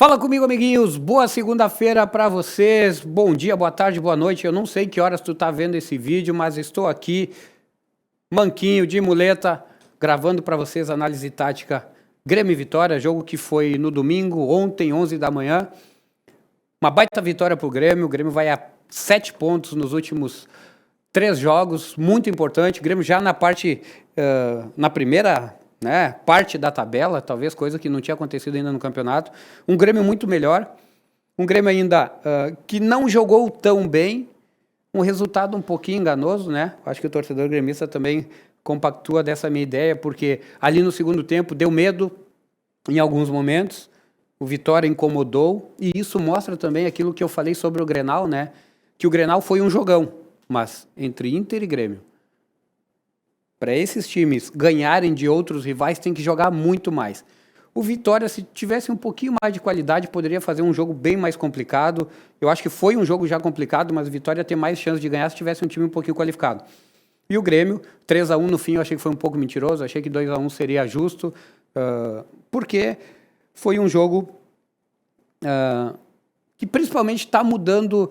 Fala comigo, amiguinhos. Boa segunda-feira para vocês. Bom dia, boa tarde, boa noite. Eu não sei que horas tu tá vendo esse vídeo, mas estou aqui, manquinho de muleta, gravando para vocês a análise tática Grêmio e Vitória, jogo que foi no domingo, ontem, 11 da manhã. Uma baita vitória pro Grêmio. O Grêmio vai a 7 pontos nos últimos 3 jogos, muito importante. O Grêmio já na parte, na primeira, né, parte da tabela, talvez coisa que não tinha acontecido ainda no campeonato. Um Grêmio muito melhor, um Grêmio ainda que não jogou tão bem, um resultado um pouquinho enganoso, né? Acho que o torcedor gremista também compactua dessa minha ideia, porque ali no segundo tempo deu medo em alguns momentos, o Vitória incomodou, e isso mostra também aquilo que eu falei sobre o Grenal, né? Que o Grenal foi um jogão, mas entre Inter e Grêmio, para esses times ganharem de outros rivais, tem que jogar muito mais. O Vitória, se tivesse um pouquinho mais de qualidade, poderia fazer um jogo bem mais complicado. Eu acho que foi um jogo já complicado, mas o Vitória tem mais chance de ganhar se tivesse um time um pouquinho qualificado. E o Grêmio, 3-1 no fim, eu achei que foi um pouco mentiroso, achei que 2-1 seria justo, porque foi um jogo que principalmente está mudando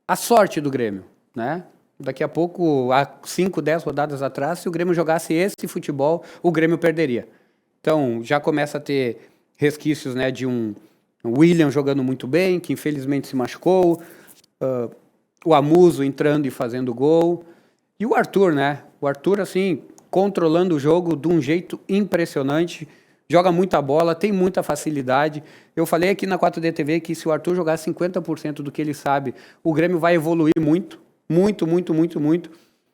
a sorte do Grêmio, né? Daqui a pouco, há 5, 10 rodadas atrás, se o Grêmio jogasse esse futebol, o Grêmio perderia. Então, já começa a ter resquícios, né, de um William jogando muito bem, que infelizmente se machucou, o Amuso entrando e fazendo gol, e o Arthur, né? O Arthur, assim, controlando o jogo de um jeito impressionante, joga muita bola, tem muita facilidade. Eu falei aqui na 4D TV que se o Arthur jogar 50% do que ele sabe, o Grêmio vai evoluir muito, muito,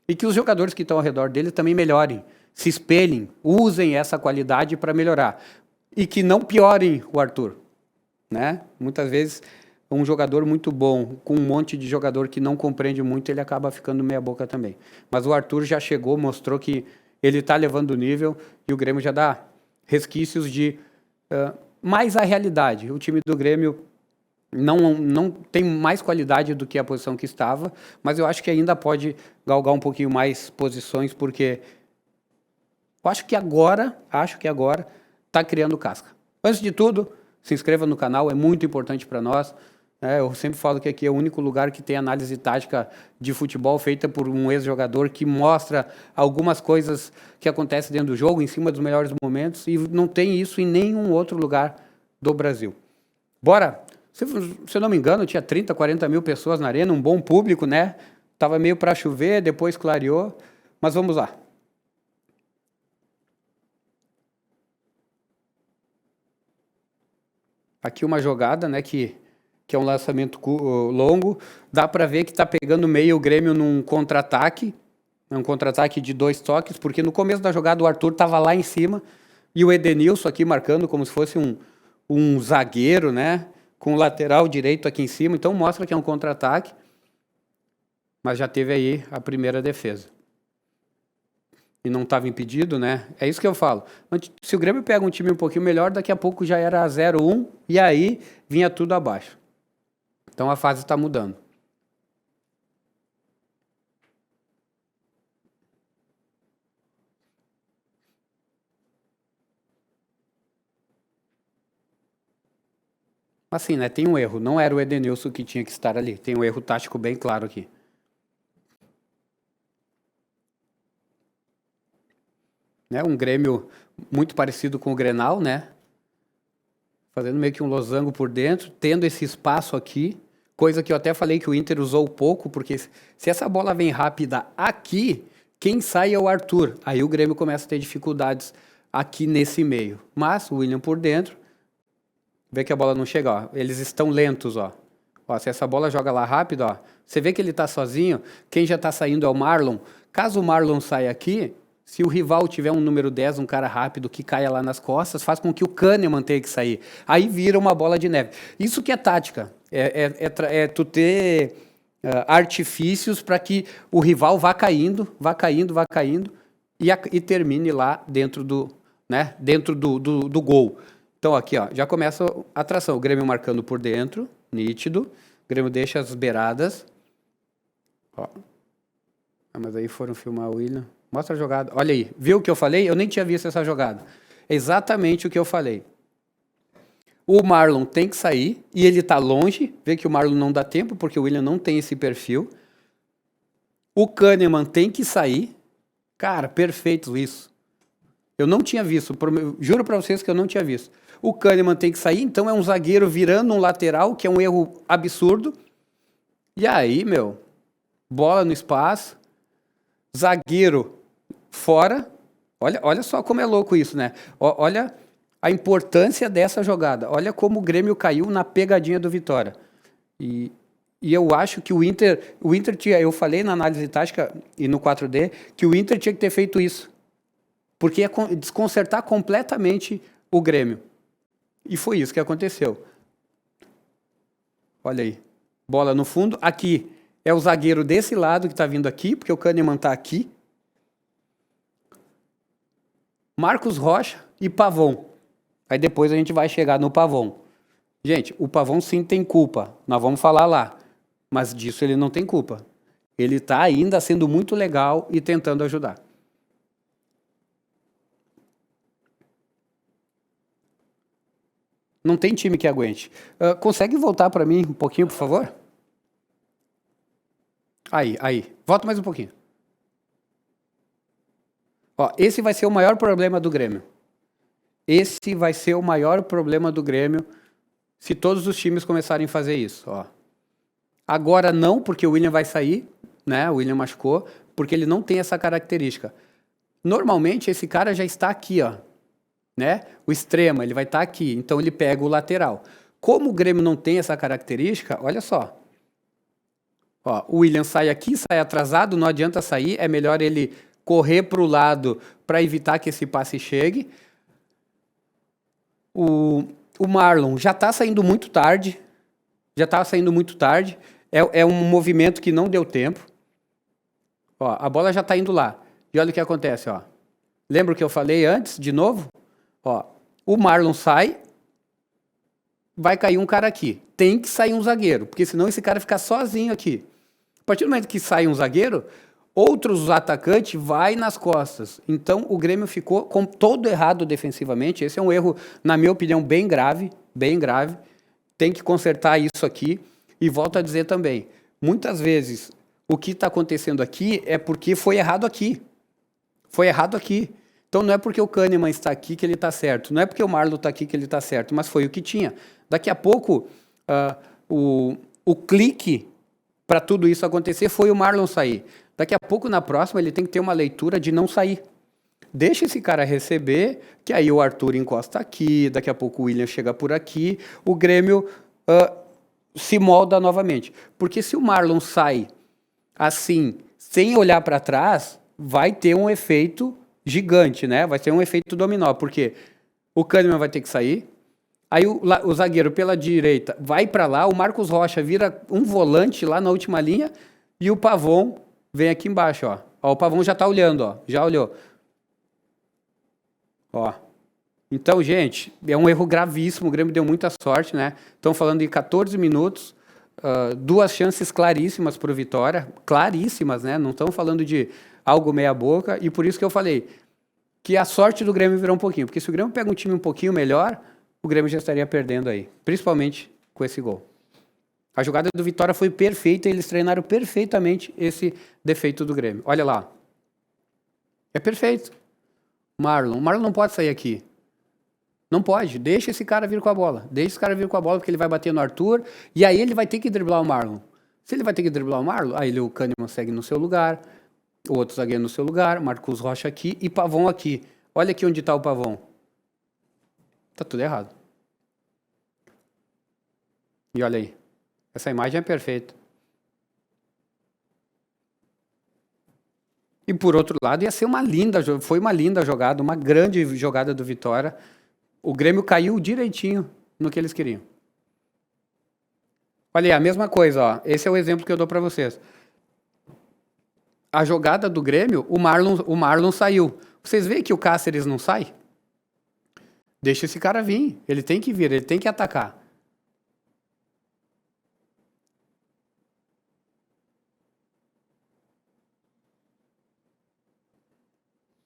e que os jogadores que estão ao redor dele também melhorem, se espelhem, usem essa qualidade para melhorar, e que não piorem o Arthur, né? Muitas vezes um jogador muito bom, com um monte de jogador que não compreende muito, ele acaba ficando meia boca também. Mas o Arthur já chegou, mostrou que ele está levando o nível, e o Grêmio já dá resquícios de mais a realidade. O time do Grêmio não tem mais qualidade do que a posição que estava, mas eu acho que ainda pode galgar um pouquinho mais posições, porque eu acho que agora está criando casca. Antes de tudo, se inscreva no canal, é muito importante para nós. Eu sempre falo que aqui é o único lugar que tem análise tática de futebol feita por um ex-jogador que mostra algumas coisas que acontecem dentro do jogo, em cima dos melhores momentos, e não tem isso em nenhum outro lugar do Brasil. Bora! Se eu não me engano, tinha 30, 40 mil pessoas na arena, um bom público, né? Tava meio para chover, depois clareou, mas vamos lá. Aqui uma jogada, né, que é um lançamento longo, dá para ver que está pegando meio o Grêmio num contra-ataque de 2 toques, porque no começo da jogada o Arthur estava lá em cima, e o Edenilson aqui marcando como se fosse um zagueiro, né, com o lateral direito aqui em cima, então mostra que é um contra-ataque, mas já teve aí a primeira defesa. E não estava impedido, né? É isso que eu falo. Se o Grêmio pega um time um pouquinho melhor, daqui a pouco já era 0-1, e aí vinha tudo abaixo. Então a fase está mudando. Assim, né? Tem um erro. Não era o Edenilson que tinha que estar ali. Tem um erro tático bem claro aqui. Né? Um Grêmio muito parecido com o Grenal, né? Fazendo meio que um losango por dentro, tendo esse espaço aqui, coisa que eu até falei que o Inter usou pouco, porque se essa bola vem rápida aqui, quem sai é o Arthur. Aí o Grêmio começa a ter dificuldades aqui nesse meio. Mas o William por dentro, vê que a bola não chega, ó. Eles estão lentos, ó. Ó, se essa bola joga lá rápido, ó, você vê que ele tá sozinho, quem já tá saindo é o Marlon. Caso o Marlon saia aqui, se o rival tiver um número 10, um cara rápido que caia lá nas costas, faz com que o Kahneman tenha que sair. Aí vira uma bola de neve. Isso que é tática. É tu ter artifícios para que o rival vá caindo, e termine lá dentro do, né, dentro do gol. Então aqui, ó, já começa a atração. O Grêmio marcando por dentro, nítido. O Grêmio deixa as beiradas. Ó. Mas aí foram filmar o William. Mostra a jogada. Olha aí. Viu o que eu falei? Eu nem tinha visto essa jogada. É exatamente o que eu falei. O Marlon tem que sair e ele tá longe. Vê que o Marlon não dá tempo porque o William não tem esse perfil. O Kahneman tem que sair. Cara, perfeito isso. Eu não tinha visto, juro para vocês que eu não tinha visto. O Kahneman tem que sair, então é um zagueiro virando um lateral, que é um erro absurdo. E aí, meu, bola no espaço, zagueiro fora. Olha só como é louco isso, né? Olha a importância dessa jogada. Olha como o Grêmio caiu na pegadinha do Vitória. E eu acho que o Inter tinha, eu falei na análise tática e no 4D, que o Inter tinha que ter feito isso. Porque ia desconcertar completamente o Grêmio. E foi isso que aconteceu. Olha aí. Bola no fundo. Aqui é o zagueiro desse lado que está vindo aqui, porque o Kahneman está aqui. Marcos Rocha e Pavon. Aí depois a gente vai chegar no Pavon. Gente, o Pavon sim tem culpa. Nós vamos falar lá. Mas disso ele não tem culpa. Ele está ainda sendo muito legal e tentando ajudar. Não tem time que aguente. Consegue voltar para mim um pouquinho, por favor? Aí. Volta mais um pouquinho. Ó, esse vai ser o maior problema do Grêmio. Esse vai ser o maior problema do Grêmio se todos os times começarem a fazer isso. Ó. Agora não, porque o William vai sair, né? O William machucou, porque ele não tem essa característica. Normalmente esse cara já está aqui, ó. Né? O extremo, ele vai estar aqui, então ele pega o lateral. Como o Grêmio não tem essa característica, olha só. Ó, o William sai aqui, sai atrasado, não adianta sair, é melhor ele correr para o lado para evitar que esse passe chegue. O Marlon já está saindo muito tarde, é um movimento que não deu tempo. Ó, a bola já está indo lá. E olha o que acontece, ó. Lembra o que eu falei antes, de novo? Ó, o Marlon sai, vai cair um cara aqui. Tem que sair um zagueiro, porque senão esse cara fica sozinho aqui. A partir do momento que sai um zagueiro, outros atacantes vai nas costas. Então o Grêmio ficou com todo errado defensivamente. Esse é um erro, na minha opinião, bem grave, bem grave. Tem que consertar isso aqui. E volto a dizer também, muitas vezes o que está acontecendo aqui é porque foi errado aqui. Foi errado aqui. Então não é porque o Kahneman está aqui que ele está certo, não é porque o Marlon está aqui que ele está certo, mas foi o que tinha. Daqui a pouco, o clique para tudo isso acontecer foi o Marlon sair. Daqui a pouco, na próxima, ele tem que ter uma leitura de não sair. Deixa esse cara receber, que aí o Arthur encosta aqui, daqui a pouco o William chega por aqui, o Grêmio se molda novamente. Porque se o Marlon sai assim, sem olhar para trás, vai ter um efeito gigante, né? Vai ter um efeito dominó, porque o Kahneman vai ter que sair, aí o zagueiro pela direita vai para lá, o Marcos Rocha vira um volante lá na última linha e o Pavon vem aqui embaixo, ó. Ó, o Pavon já está olhando, ó. Já olhou. Ó. Então, gente, é um erro gravíssimo. O Grêmio deu muita sorte, né? Estão falando de 14 minutos, duas chances claríssimas para o Vitória. Claríssimas, né? Não estão falando de algo meia boca. E por isso que eu falei que a sorte do Grêmio virou um pouquinho. Porque se o Grêmio pega um time um pouquinho melhor, o Grêmio já estaria perdendo aí. Principalmente com esse gol. A jogada do Vitória foi perfeita, eles treinaram perfeitamente esse defeito do Grêmio. Olha lá. É perfeito. O Marlon não pode sair aqui. Não pode. Deixa esse cara vir com a bola. Deixa esse cara vir com a bola, porque ele vai bater no Arthur, e aí ele vai ter que driblar o Marlon. Se ele vai ter que driblar o Marlon, aí o Kahneman segue no seu lugar, o outro zagueiro no seu lugar, Marcos Rocha aqui e Pavon aqui. Olha aqui onde está o Pavon. Tá tudo errado. E olha aí. Essa imagem é perfeita. E por outro lado, foi uma linda jogada, uma grande jogada do Vitória. O Grêmio caiu direitinho no que eles queriam. Olha aí, a mesma coisa, ó. Esse é o exemplo que eu dou para vocês. A jogada do Grêmio, o Marlon saiu. Vocês veem que o Cáceres não sai? Deixa esse cara vir. Ele tem que vir, ele tem que atacar.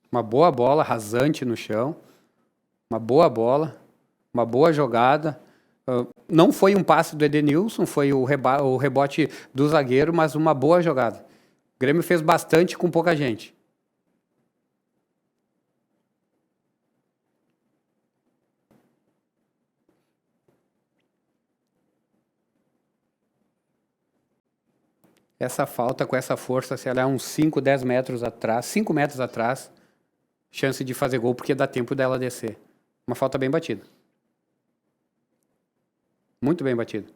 Uma boa bola rasante no chão. Uma boa bola. Uma boa jogada. Não foi um passe do Edenilson, foi o rebote do zagueiro, mas uma boa jogada. O Grêmio fez bastante com pouca gente. Essa falta com essa força, se ela é uns 5, 10 metros atrás, 5 metros atrás, chance de fazer gol, porque dá tempo dela descer. Uma falta bem batida. Muito bem batida.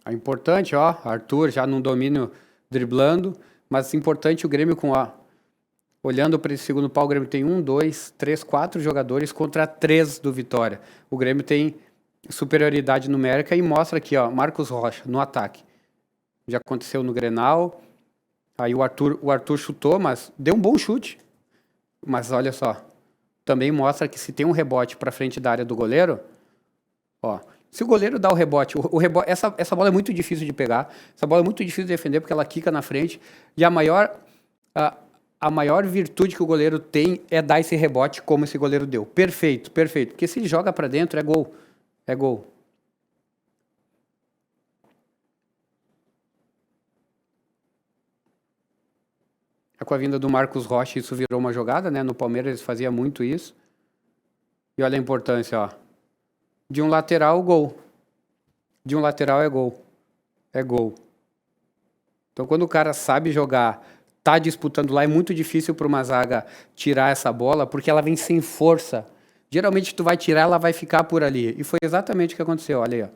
É importante, ó, Arthur já num domínio driblando, mas importante o Grêmio com, ó, olhando para esse segundo pau, o Grêmio tem 1, 2, 3, 4 jogadores contra 3 do Vitória. O Grêmio tem superioridade numérica e mostra aqui, ó, Marcos Rocha no ataque. Já aconteceu no Grenal, aí o Arthur chutou, mas deu um bom chute. Mas olha só, também mostra que se tem um rebote para frente da área do goleiro, ó, se o goleiro dá o rebote, essa bola é muito difícil de pegar, essa bola é muito difícil de defender porque ela quica na frente, e a maior virtude que o goleiro tem é dar esse rebote como esse goleiro deu. Perfeito, perfeito. Porque se ele joga para dentro, é gol. É gol. Com a vinda do Marcos Rocha, isso virou uma jogada, né? No Palmeiras eles faziam muito isso. E olha a importância, ó. De um lateral, gol. De um lateral é gol. É gol. Então, quando o cara sabe jogar, tá disputando lá, é muito difícil para uma zaga tirar essa bola, porque ela vem sem força. Geralmente, tu vai tirar, ela vai ficar por ali. E foi exatamente o que aconteceu. Olha aí, ó.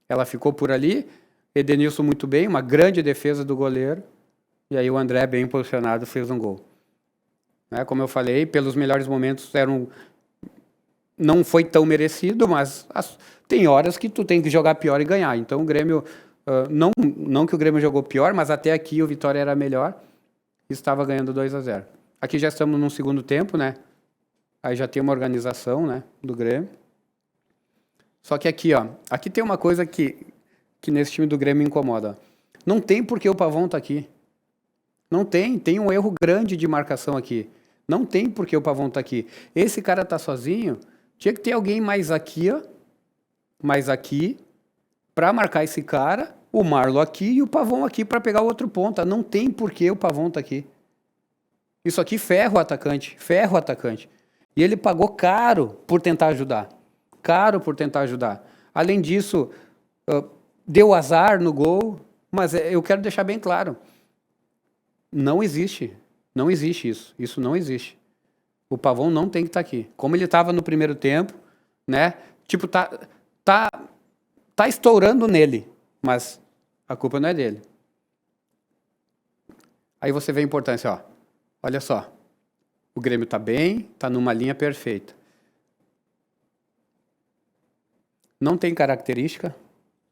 Ela ficou por ali. Edenilson muito bem, uma grande defesa do goleiro. E aí o André, bem posicionado, fez um gol. Né? Como eu falei, pelos melhores momentos não foi tão merecido, mas tem horas que tu tem que jogar pior e ganhar. Então o Grêmio, não que o Grêmio jogou pior, mas até aqui o Vitória era melhor e estava ganhando 2-0. Aqui já estamos num segundo tempo, né? Aí já tem uma organização, né, do Grêmio. Só que aqui, ó, aqui tem uma coisa que nesse time do Grêmio me incomoda. Não tem por que o Pavão tá aqui. Não tem um erro grande de marcação aqui. Não tem por que o Pavão tá aqui. Esse cara tá sozinho, tinha que ter alguém mais aqui, ó, mais aqui, para marcar esse cara, o Marlon aqui e o Pavão aqui para pegar o outro ponta. Não tem por que o Pavão tá aqui. Isso aqui ferra o atacante, ferra o atacante. E ele pagou caro por tentar ajudar. Caro por tentar ajudar. Além disso, deu azar no gol, mas eu quero deixar bem claro. Não existe isso. Isso não existe. O Pavão não tem que estar aqui. Como ele estava no primeiro tempo, né? Tipo, tá estourando nele, mas a culpa não é dele. Aí você vê a importância, ó. Olha só. O Grêmio tá bem, tá numa linha perfeita. Não tem característica.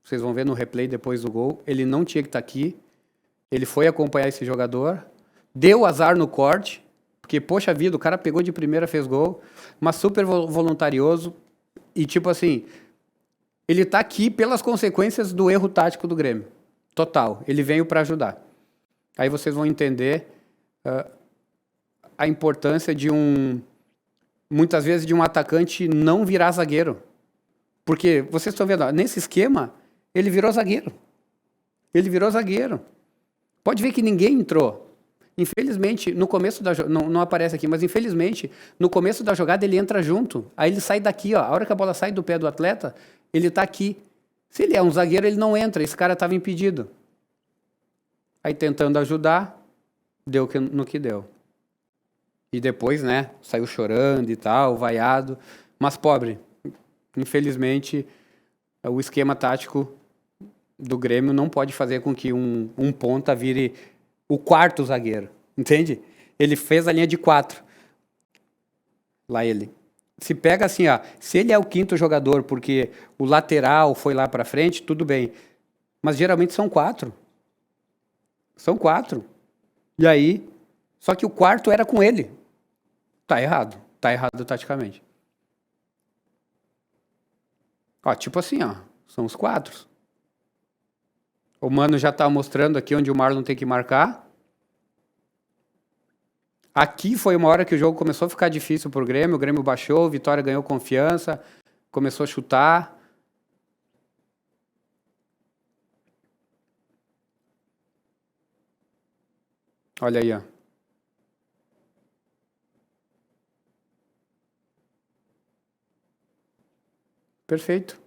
Vocês vão ver no replay depois do gol. Ele não tinha que estar aqui. Ele foi acompanhar esse jogador, deu azar no corte, porque, poxa vida, o cara pegou de primeira, fez gol, mas super voluntarioso, e tipo assim, ele tá aqui pelas consequências do erro tático do Grêmio. Total, ele veio para ajudar. Aí vocês vão entender a importância muitas vezes, de um atacante não virar zagueiro. Porque, vocês estão vendo, ó, nesse esquema, ele virou zagueiro. Ele virou zagueiro. Pode ver que ninguém entrou. Infelizmente, no começo da jogada, não aparece aqui, mas infelizmente, no começo da jogada ele entra junto. Aí ele sai daqui, ó. A hora que a bola sai do pé do atleta, ele tá aqui. Se ele é um zagueiro, ele não entra. Esse cara estava impedido. Aí tentando ajudar, deu no que deu. E depois, né, saiu chorando e tal, vaiado. Mas pobre, infelizmente, o esquema tático do Grêmio não pode fazer com que um ponta vire o quarto zagueiro, entende? Ele fez a linha de 4. Lá ele. Se pega assim, ó, se ele é o quinto jogador porque o lateral foi lá para frente, tudo bem. Mas geralmente são 4. São 4. E aí, só que o quarto era com ele. Tá errado taticamente. Ó, tipo assim, ó, são os 4. O Mano já tá mostrando aqui onde o Marlon tem que marcar. Aqui foi uma hora que o jogo começou a ficar difícil pro Grêmio. O Grêmio baixou, o Vitória ganhou confiança, começou a chutar. Olha aí, ó. Perfeito.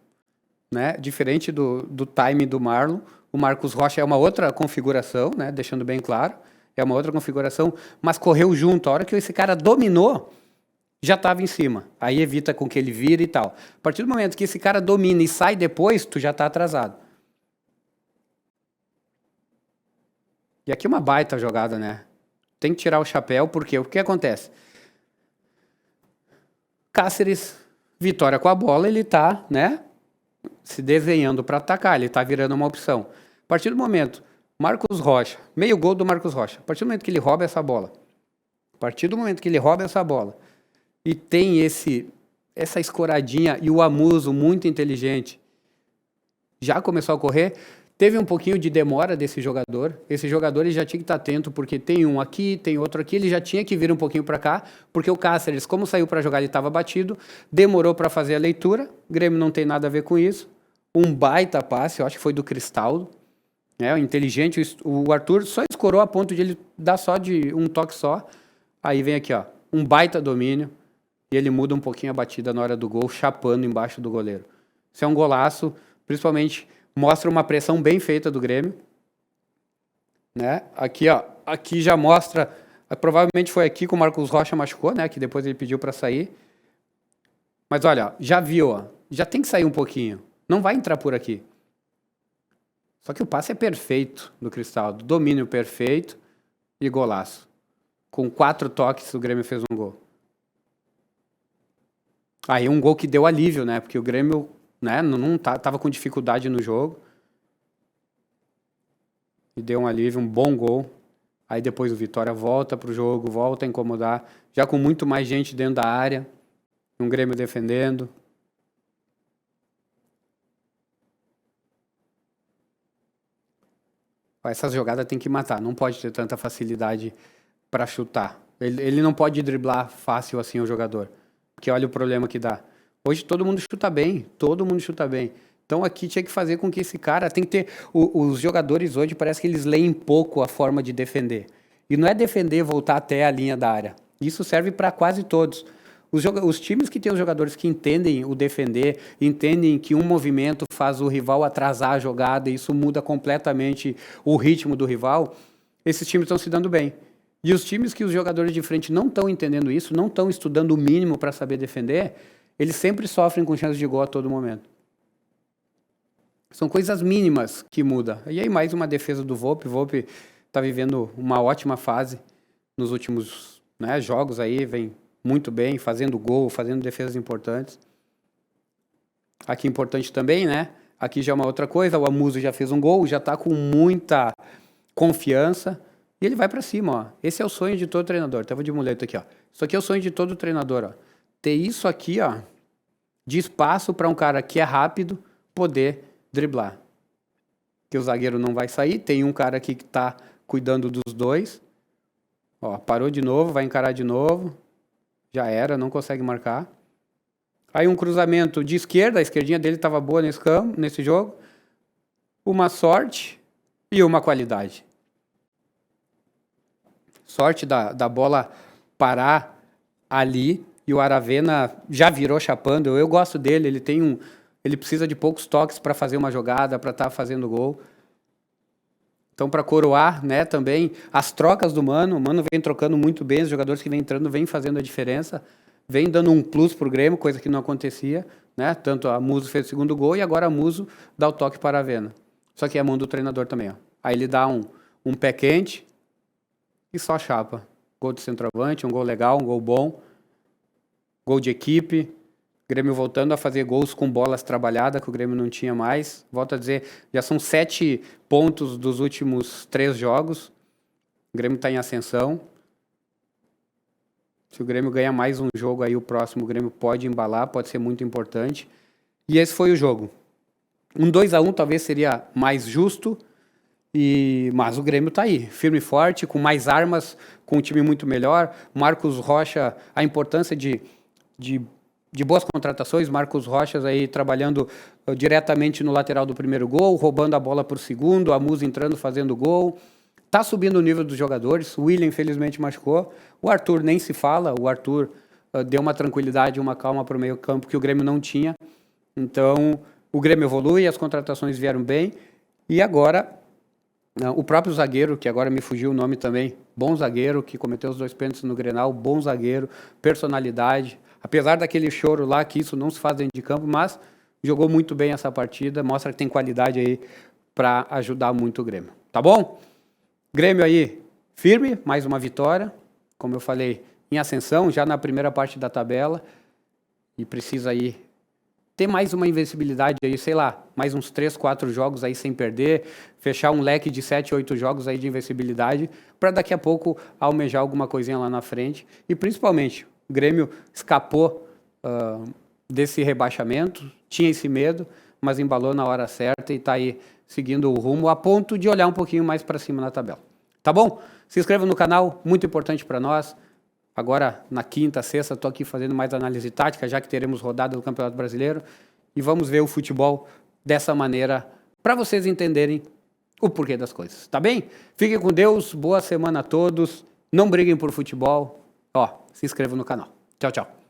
Né? Diferente do time do Marlon, o Marcos Rocha é uma outra configuração, né? Deixando bem claro. É uma outra configuração, mas correu junto. A hora que esse cara dominou, já estava em cima. Aí evita com que ele vire e tal. A partir do momento que esse cara domina e sai depois, tu já está atrasado. E aqui uma baita jogada, né? Tem que tirar o chapéu, porque o que acontece? Cáceres, Vitória com a bola, ele tá, né? Se desenhando para atacar, ele tá virando uma opção. A partir do momento, Marcos Rocha, meio gol do Marcos Rocha. A partir do momento que ele rouba essa bola, e tem essa escoradinha e o Amuso muito inteligente, já começou a correr. Teve um pouquinho de demora desse jogador. Esse jogador ele já tinha que estar atento, porque tem um aqui, tem outro aqui. Ele já tinha que vir um pouquinho para cá, porque o Cáceres, como saiu para jogar, ele estava batido. Demorou para fazer a leitura. O Grêmio não tem nada a ver com isso. Um baita passe, eu acho que foi do Cristaldo. Inteligente. O Arthur só escorou a ponto de ele dar só de um toque só. Aí vem aqui, ó, um baita domínio. E ele muda um pouquinho a batida na hora do gol, chapando embaixo do goleiro. Isso é um golaço, principalmente... Mostra uma pressão bem feita do Grêmio. Né? Aqui, ó, aqui já mostra... Provavelmente foi aqui que o Marcos Rocha machucou, né? Que depois ele pediu para sair. Mas olha, já viu, ó, já tem que sair um pouquinho. Não vai entrar por aqui. Só que o passe é perfeito do Cristaldo. Domínio perfeito e golaço. Com 4 toques o Grêmio fez um gol. Aí um gol que deu alívio, né? Porque o Grêmio... Né? Não tava com dificuldade no jogo. E deu um alívio, um bom gol. Aí depois o Vitória volta pro jogo, volta a incomodar, já com muito mais gente dentro da área, um Grêmio defendendo. Essa jogada tem que matar, não pode ter tanta facilidade para chutar. Ele não pode driblar fácil assim o jogador, porque olha o problema que dá. Hoje todo mundo chuta bem, Então aqui tinha que fazer com que esse cara... Tem que ter... Os jogadores hoje parece que eles leem pouco a forma de defender. E não é defender voltar até a linha da área. Isso serve para quase todos. Os times que têm os jogadores que entendem o defender, entendem que um movimento faz o rival atrasar a jogada, e isso muda completamente o ritmo do rival, esses times estão se dando bem. E os times que os jogadores de frente não estão entendendo isso, não estão estudando o mínimo para saber defender... Eles sempre sofrem com chance de gol a todo momento. São coisas mínimas que mudam. E aí mais uma defesa do Volpi. O Volpi está vivendo uma ótima fase nos últimos, né, jogos aí. Vem muito bem, fazendo gol, fazendo defesas importantes. Aqui importante também, né? Aqui já é uma outra coisa. O Amuso já fez um gol, já está com muita confiança. E ele vai para cima, ó. Esse é o sonho de todo treinador. Tava de muleta aqui, ó. Isso aqui é o sonho de todo treinador, ó. Ter isso aqui, ó, de espaço para um cara que é rápido poder driblar. Que o zagueiro não vai sair, tem um cara aqui que está cuidando dos dois. Ó, parou de novo, vai encarar de novo. Já era, não consegue marcar. Aí um cruzamento de esquerda, a esquerdinha dele estava boa nesse jogo. Uma sorte e uma qualidade. Sorte da bola parar ali. E o Aravena já virou chapando. Eu gosto dele. Ele precisa de poucos toques para fazer uma jogada, para estar fazendo gol. Então, para coroar, né, também as trocas do Mano. O Mano vem trocando muito bem. Os jogadores que vêm entrando vêm fazendo a diferença. Vem dando um plus pro Grêmio, coisa que não acontecia. Né? Tanto a Muso fez o segundo gol e agora a Muso dá o toque para a Aravena. Só que é a mão do treinador também. Ó. Aí ele dá um pé quente e só chapa. Gol de centroavante, um gol legal, um gol bom. Gol de equipe, Grêmio voltando a fazer gols com bolas trabalhadas, que o Grêmio não tinha mais. Volto a dizer, já são 7 pontos dos últimos 3 jogos. O Grêmio está em ascensão. Se o Grêmio ganhar mais um jogo aí, o próximo, o Grêmio pode embalar, pode ser muito importante. E esse foi o jogo. Um 2-1 talvez seria mais justo, Mas o Grêmio está aí, firme e forte, com mais armas, com um time muito melhor. Marcos Rocha, a importância de boas contratações, Marcos Rocha aí trabalhando diretamente no lateral do primeiro gol, roubando a bola por segundo, a Musa entrando, fazendo gol. Tá subindo o nível dos jogadores, o William infelizmente machucou, o Arthur nem se fala, o Arthur deu uma tranquilidade, uma calma para o meio campo que o Grêmio não tinha. Então, o Grêmio evolui, as contratações vieram bem, e agora o próprio zagueiro, que agora me fugiu o nome também, bom zagueiro, que cometeu os 2 pênaltis no Grenal, bom zagueiro, personalidade, apesar daquele choro lá, que isso não se faz dentro de campo, mas jogou muito bem essa partida, mostra que tem qualidade aí para ajudar muito o Grêmio, tá bom? Grêmio aí firme, mais uma vitória, como eu falei, em ascensão, já na primeira parte da tabela, e precisa aí ter mais uma invencibilidade aí, sei lá, mais uns 3, 4 jogos aí sem perder, fechar um leque de 7, 8 jogos aí de invencibilidade, para daqui a pouco almejar alguma coisinha lá na frente, e principalmente, o Grêmio escapou desse rebaixamento, tinha esse medo, mas embalou na hora certa e está aí seguindo o rumo a ponto de olhar um pouquinho mais para cima na tabela. Tá bom? Se inscreva no canal, muito importante para nós. Agora, na quinta, sexta, estou aqui fazendo mais análise tática, já que teremos rodada do Campeonato Brasileiro. E vamos ver o futebol dessa maneira, para vocês entenderem o porquê das coisas. Tá bem? Fiquem com Deus, boa semana a todos. Não briguem por futebol. Se inscrevam no canal. Tchau, tchau.